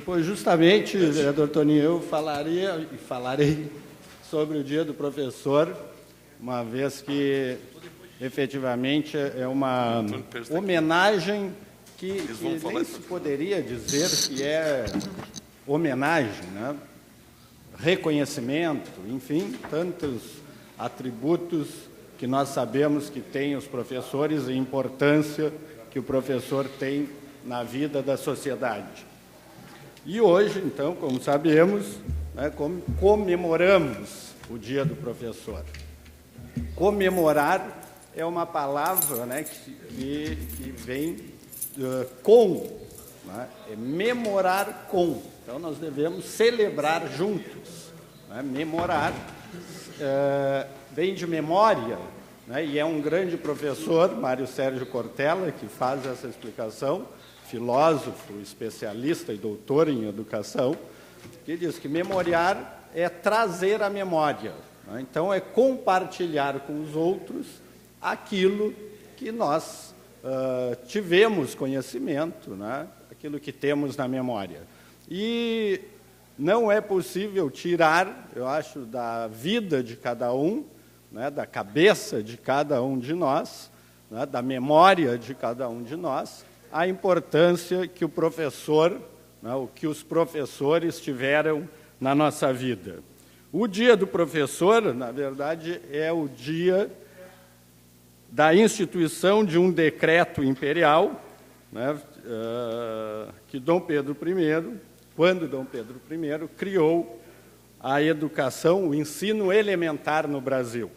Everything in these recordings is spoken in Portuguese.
Pois justamente, vereador Toninho, eu falarei sobre o Dia do Professor, uma vez que, efetivamente, é uma homenagem que nem se poderia dizer que é homenagem, né? Reconhecimento, enfim, tantos atributos que nós sabemos que têm os professores e a importância que o professor tem na vida da sociedade. E hoje, então, como sabemos, né, comemoramos o Dia do Professor. Comemorar é uma palavra, né, que vem com, né, é memorar com. Então, nós devemos celebrar juntos. Né? Memorar vem de memória, né, e é um grande professor, Mário Sérgio Cortella, que faz essa explicação, filósofo, especialista e doutor em educação, que diz que memoriar é trazer a memória. Né? Então, é compartilhar com os outros aquilo que nós tivemos conhecimento, né? Aquilo que temos na memória. E não é possível tirar, eu acho, da vida de cada um, né? Da cabeça de cada um de nós, né? Da memória de cada um de nós, a importância que o professor, né, o que os professores tiveram na nossa vida. O Dia do Professor, na verdade, é o dia da instituição de um decreto imperial, né, que Dom Pedro I, quando Dom Pedro I criou a educação, o ensino elementar no Brasil.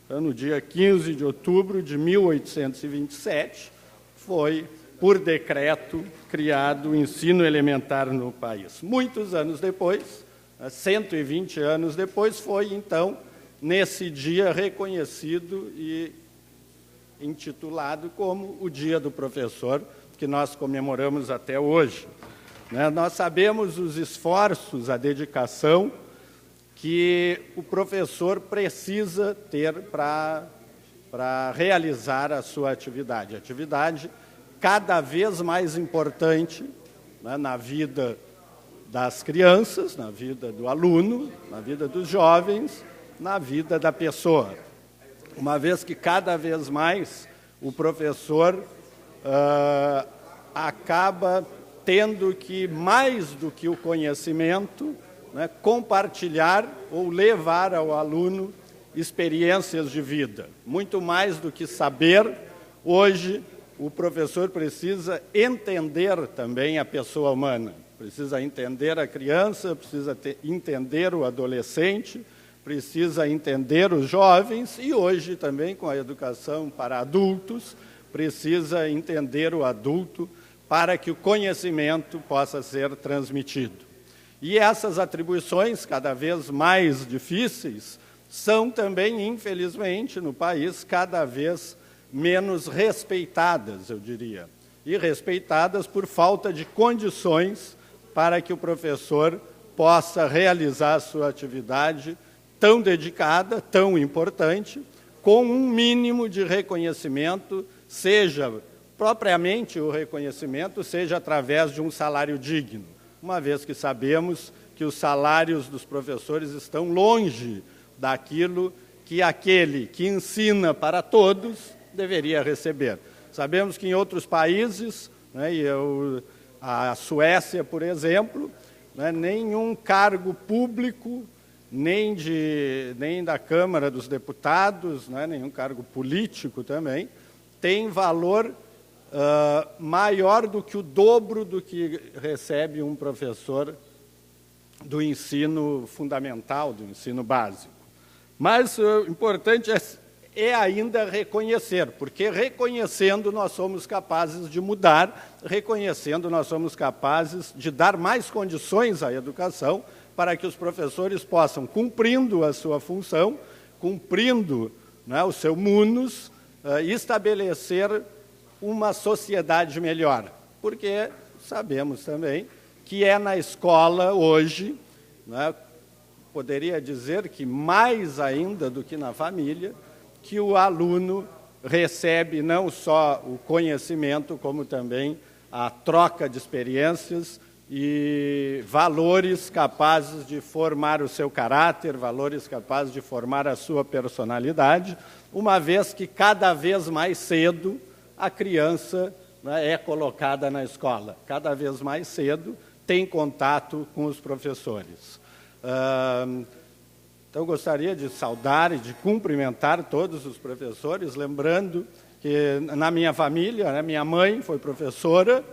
Então, no dia 15 de outubro de 1827, foi por decreto, criado o ensino elementar no país. Muitos anos depois, 120 anos depois, foi, então, nesse dia reconhecido e intitulado como o Dia do Professor, que nós comemoramos até hoje. Nós sabemos os esforços, a dedicação que o professor precisa ter para realizar a sua atividade. Atividade cada vez mais importante, né, na vida das crianças, na vida do aluno, na vida dos jovens, na vida da pessoa. Uma vez que cada vez mais o professor acaba tendo que, mais do que o conhecimento, né, compartilhar ou levar ao aluno experiências de vida. Muito mais do que saber, hoje, o professor precisa entender também a pessoa humana, precisa entender a criança, precisa entender o adolescente, precisa entender os jovens e hoje também com a educação para adultos, precisa entender o adulto para que o conhecimento possa ser transmitido. E essas atribuições, cada vez mais difíceis, são também, infelizmente, no país, cada vez menos respeitadas, eu diria, e respeitadas por falta de condições para que o professor possa realizar a sua atividade tão dedicada, tão importante, com um mínimo de reconhecimento, seja propriamente o reconhecimento, seja através de um salário digno, uma vez que sabemos que os salários dos professores estão longe daquilo que aquele que ensina para todos deveria receber. Sabemos que em outros países, né, a Suécia, por exemplo, né, nenhum cargo público, nem da Câmara dos Deputados, né, nenhum cargo político também, tem valor maior do que o dobro do que recebe um professor do ensino fundamental, do ensino básico. Mas o importante é ainda reconhecer, porque reconhecendo nós somos capazes de mudar, reconhecendo nós somos capazes de dar mais condições à educação para que os professores possam, cumprindo a sua função, cumprindo, né, o seu munus, estabelecer uma sociedade melhor. Porque sabemos também que é na escola hoje, né, poderia dizer que mais ainda do que na família, que o aluno recebe não só o conhecimento, como também a troca de experiências e valores capazes de formar o seu caráter, valores capazes de formar a sua personalidade, uma vez que cada vez mais cedo a criança, né, é colocada na escola, cada vez mais cedo tem contato com os professores. Então, gostaria de saudar e de cumprimentar todos os professores, lembrando que na minha família, né, minha mãe foi professora,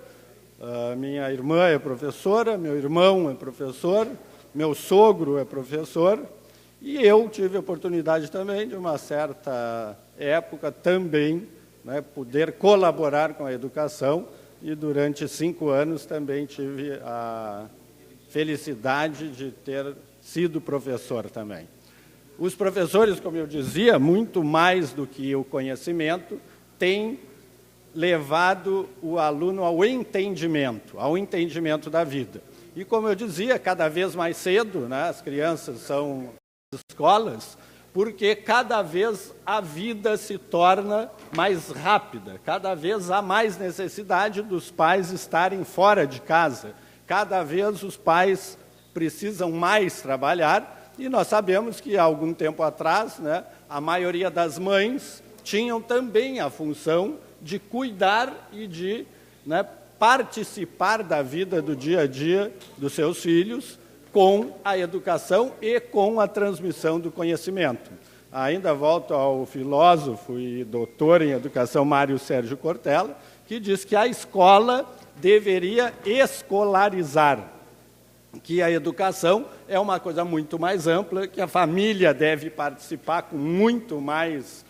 minha irmã é professora, meu irmão é professor, meu sogro é professor, e eu tive a oportunidade também, de uma certa época, também, né, poder colaborar com a educação, e durante 5 anos também tive a felicidade de ter sido professor também. Os professores, como eu dizia, muito mais do que o conhecimento, têm levado o aluno ao entendimento da vida. E, como eu dizia, cada vez mais cedo, né, as crianças são escolas, porque cada vez a vida se torna mais rápida, cada vez há mais necessidade dos pais estarem fora de casa, cada vez os pais precisam mais trabalhar, e nós sabemos que, há algum tempo atrás, né, a maioria das mães tinham também a função de cuidar e de, né, participar da vida do dia a dia dos seus filhos com a educação e com a transmissão do conhecimento. Ainda volto ao filósofo e doutor em educação Mário Sérgio Cortella, que diz que a escola deveria escolarizar, que a educação é uma coisa muito mais ampla, que a família deve participar com muito mais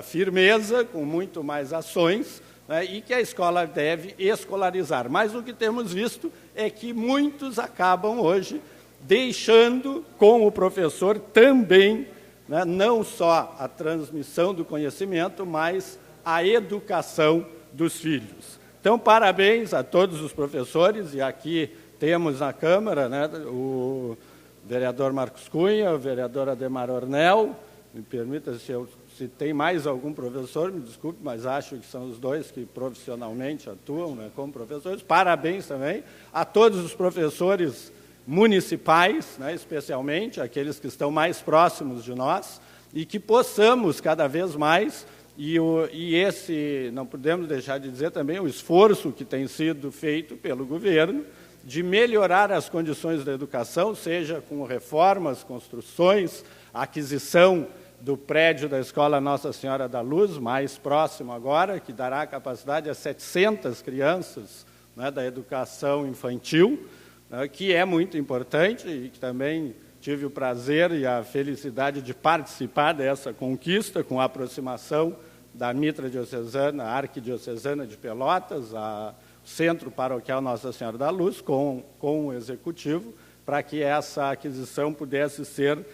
firmeza, com muito mais ações, né, e que a escola deve escolarizar. Mas o que temos visto é que muitos acabam hoje deixando com o professor também, né, não só a transmissão do conhecimento, mas a educação dos filhos. Então, parabéns a todos os professores, e aqui temos na Câmara, né, o vereador Marcos Cunha, o vereador Ademar Ornel. Me permita, se tem mais algum professor, me desculpe, mas acho que são os dois que profissionalmente atuam, né, como professores. Parabéns também a todos os professores municipais, né, especialmente aqueles que estão mais próximos de nós, e que possamos cada vez mais, e esse, não podemos deixar de dizer também, o esforço que tem sido feito pelo governo, de melhorar as condições da educação, seja com reformas, construções, aquisição do prédio da Escola Nossa Senhora da Luz, mais próximo agora, que dará capacidade a 700 crianças, né, da educação infantil, né, que é muito importante, e que também tive o prazer e a felicidade de participar dessa conquista, com a aproximação da Mitra Diocesana, a Arquidiocesana de Pelotas, a Centro Paroquial Nossa Senhora da Luz, com o Executivo, para que essa aquisição pudesse ser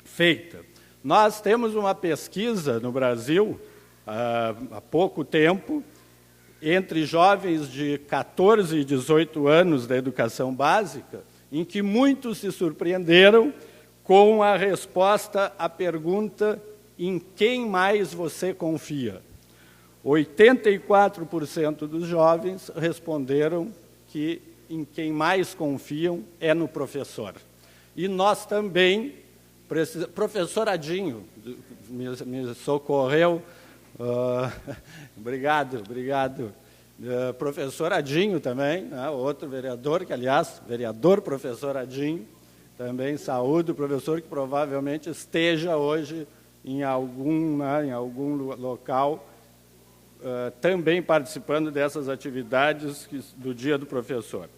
feita. Nós temos uma pesquisa no Brasil, há pouco tempo, entre jovens de 14 e 18 anos da educação básica, em que muitos se surpreenderam com a resposta à pergunta: em quem mais você confia? 84% dos jovens responderam que em quem mais confiam é no professor. E nós também, professor Adinho, me socorreu, obrigado. Professor Adinho também, né, outro vereador, que aliás, vereador professor Adinho, também saúdo o professor, que provavelmente esteja hoje em algum local, também participando dessas atividades do Dia do Professor.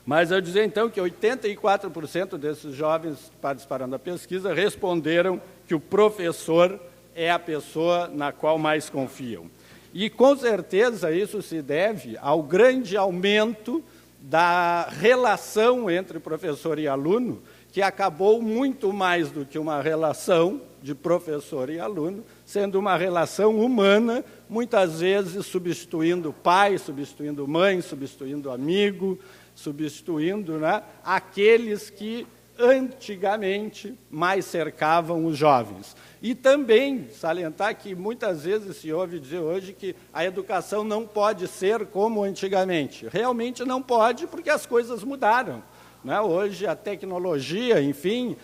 Mas eu dizer, então, que 84% desses jovens que participaram da pesquisa responderam que o professor é a pessoa na qual mais confiam. E, com certeza, isso se deve ao grande aumento da relação entre professor e aluno, que acabou muito mais do que uma relação de professor e aluno, sendo uma relação humana, muitas vezes substituindo pai, substituindo mãe, substituindo amigo, substituindo, né, aqueles que antigamente mais cercavam os jovens. E também salientar que muitas vezes se ouve dizer hoje que a educação não pode ser como antigamente. Realmente não pode, porque as coisas mudaram, né? Hoje a tecnologia, enfim,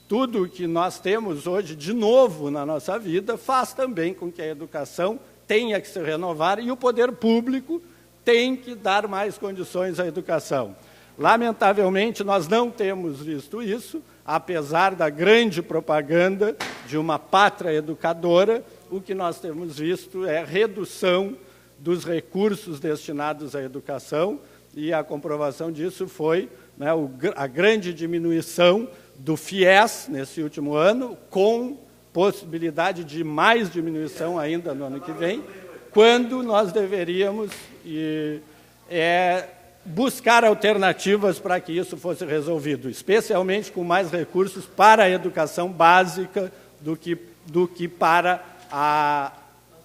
tudo que nós temos hoje de novo na nossa vida faz também com que a educação tenha que se renovar e o poder público tem que dar mais condições à educação. Lamentavelmente, nós não temos visto isso, apesar da grande propaganda de uma pátria educadora, o que nós temos visto é redução dos recursos destinados à educação, e a comprovação disso foi, né, a grande diminuição do FIES nesse último ano, com possibilidade de mais diminuição ainda no ano que vem, quando nós deveríamos buscar alternativas para que isso fosse resolvido, especialmente com mais recursos para a educação básica do que para a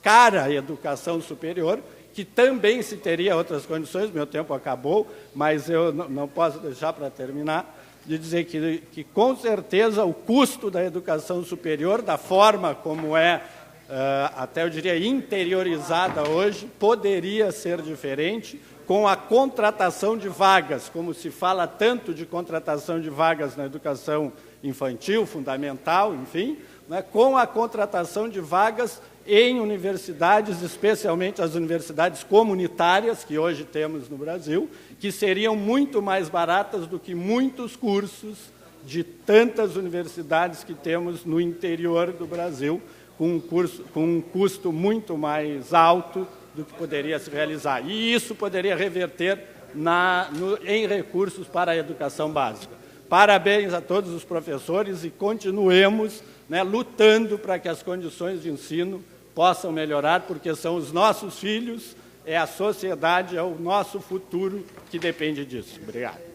cara educação superior, que também se teria outras condições. Meu tempo acabou, mas eu não posso deixar para terminar, de dizer que com certeza o custo da educação superior, da forma como até eu diria interiorizada hoje, poderia ser diferente, com a contratação de vagas, como se fala tanto de contratação de vagas na educação infantil, fundamental, enfim, né, com a contratação de vagas em universidades, especialmente as universidades comunitárias que hoje temos no Brasil, que seriam muito mais baratas do que muitos cursos de tantas universidades que temos no interior do Brasil, com um custo muito mais alto do que poderia se realizar. E isso poderia reverter em recursos para a educação básica. Parabéns a todos os professores e continuemos, né, lutando para que as condições de ensino possam melhorar, porque são os nossos filhos, é a sociedade, é o nosso futuro que depende disso. Obrigado.